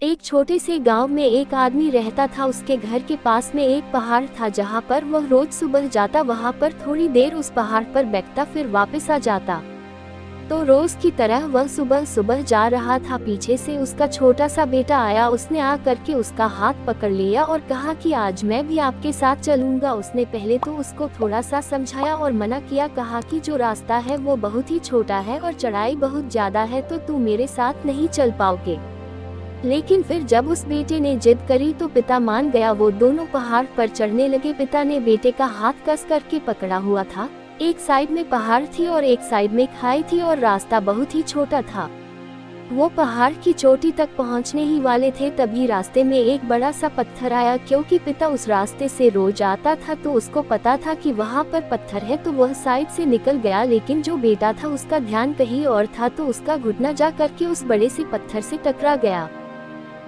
एक छोटे से गांव में एक आदमी रहता था। उसके घर के पास में एक पहाड़ था जहां पर वह रोज सुबह जाता, वहां पर थोड़ी देर उस पहाड़ पर बैठता, फिर वापस आ जाता। तो रोज की तरह वह सुबह सुबह जा रहा था। पीछे से उसका छोटा सा बेटा आया। उसने आ करके उसका हाथ पकड़ लिया और कहा कि आज मैं भी आपके साथ चलूंगा। उसने पहले तो उसको थोड़ा सा समझाया और मना किया, कहा कि जो रास्ता है वो बहुत ही छोटा है और चढ़ाई बहुत ज्यादा है, तो तू मेरे साथ नहीं चल पाओगे। लेकिन फिर जब उस बेटे ने जिद करी तो पिता मान गया। वो दोनों पहाड़ पर चढ़ने लगे। पिता ने बेटे का हाथ कस करके पकड़ा हुआ था। एक साइड में पहाड़ थी और एक साइड में खाई थी और रास्ता बहुत ही छोटा था। वो पहाड़ की चोटी तक पहुंचने ही वाले थे, तभी रास्ते में एक बड़ा सा पत्थर आया। क्योंकि पिता उस रास्ते से रोज आता था तो उसको पता था कि वहाँ पर पत्थर है, तो वह साइड से निकल गया। लेकिन जो बेटा था उसका ध्यान कहीं और था, तो उसका घुटना जा करके उस बड़े से पत्थर से टकरा गया।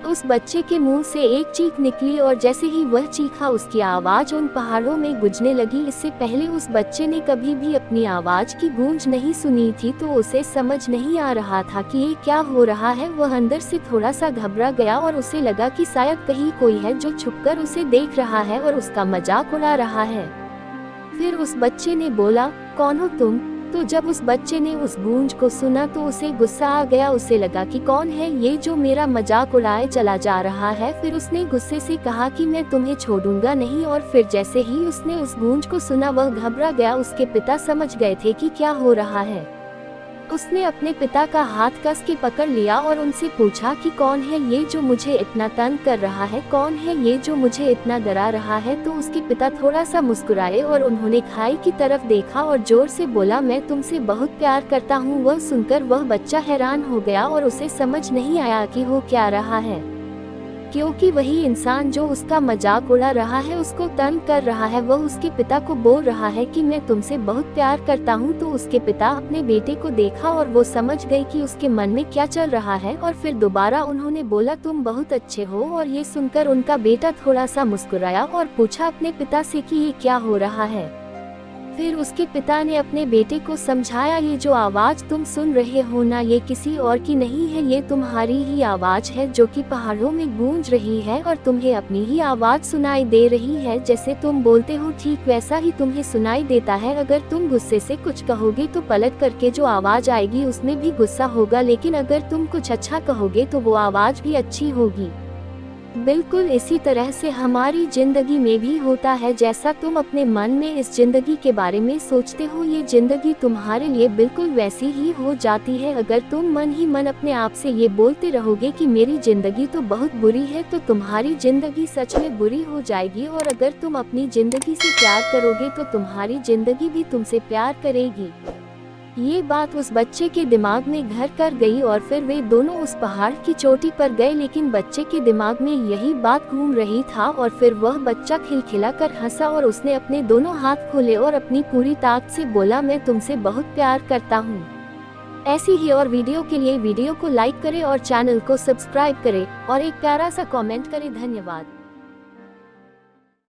उस बच्चे के मुंह से एक चीख निकली और जैसे ही वह चीखा उसकी आवाज उन पहाड़ों में गूंजने लगी। इससे पहले उस बच्चे ने कभी भी अपनी आवाज की गूंज नहीं सुनी थी, तो उसे समझ नहीं आ रहा था कि ये क्या हो रहा है। वह अंदर से थोड़ा सा घबरा गया और उसे लगा कि शायद कहीं कोई है जो छुपकर उसे देख रहा है और उसका मजाक उड़ा रहा है। फिर उस बच्चे ने बोला, कौन हो तुम? तो जब उस बच्चे ने उस गूंज को सुना तो उसे गुस्सा आ गया। उसे लगा कि कौन है ये जो मेरा मजाक उड़ाए चला जा रहा है। फिर उसने गुस्से से कहा कि मैं तुम्हें छोड़ूंगा नहीं। और फिर जैसे ही उसने उस गूंज को सुना वह घबरा गया। उसके पिता समझ गए थे कि क्या हो रहा है। उसने अपने पिता का हाथ कस के पकड़ लिया और उनसे पूछा कि कौन है ये जो मुझे इतना तंग कर रहा है, कौन है ये जो मुझे इतना डरा रहा है। तो उसके पिता थोड़ा सा मुस्कुराए और उन्होंने खाई की तरफ देखा और जोर से बोला, मैं तुमसे बहुत प्यार करता हूँ। वह सुनकर वह बच्चा हैरान हो गया और उसे समझ नहीं आया कि हो क्या रहा है, क्योंकि वही इंसान जो उसका मजाक उड़ा रहा है, उसको तंग कर रहा है, वह उसके पिता को बोल रहा है कि मैं तुमसे बहुत प्यार करता हूँ। तो उसके पिता अपने बेटे को देखा और वो समझ गए कि उसके मन में क्या चल रहा है। और फिर दोबारा उन्होंने बोला, तुम बहुत अच्छे हो। और ये सुनकर उनका बेटा थोड़ा सा मुस्कुराया और पूछा अपने पिता से कि ये क्या हो रहा है। फिर उसके पिता ने अपने बेटे को समझाया, ये जो आवाज तुम सुन रहे हो ना, ये किसी और की नहीं है, ये तुम्हारी ही आवाज है जो कि पहाड़ों में गूंज रही है और तुम्हें अपनी ही आवाज सुनाई दे रही है। जैसे तुम बोलते हो ठीक वैसा ही तुम्हें सुनाई देता है। अगर तुम गुस्से से कुछ कहोगे तो पलट करके जो आवाज आएगी उसमें भी गुस्सा होगा, लेकिन अगर तुम कुछ अच्छा कहोगे तो वो आवाज भी अच्छी होगी। बिल्कुल इसी तरह से हमारी जिंदगी में भी होता है। जैसा तुम अपने मन में इस जिंदगी के बारे में सोचते हो, ये जिंदगी तुम्हारे लिए बिल्कुल वैसी ही हो जाती है। अगर तुम मन ही मन अपने आप से ये बोलते रहोगे कि मेरी जिंदगी तो बहुत बुरी है, तो तुम्हारी जिंदगी सच में बुरी हो जाएगी। और अगर तुम अपनी जिंदगी से प्यार करोगे तो तुम्हारी जिंदगी भी तुमसे प्यार करेगी। ये बात उस बच्चे के दिमाग में घर कर गई और फिर वे दोनों उस पहाड़ की चोटी पर गए। लेकिन बच्चे के दिमाग में यही बात घूम रही था और फिर वह बच्चा खिलखिला कर हंसा और उसने अपने दोनों हाथ खोले और अपनी पूरी ताकत से बोला, मैं तुमसे बहुत प्यार करता हूँ। ऐसी ही और वीडियो के लिए वीडियो को लाइक करें और चैनल को सब्सक्राइब करें और एक प्यारा सा कमेंट करें। धन्यवाद।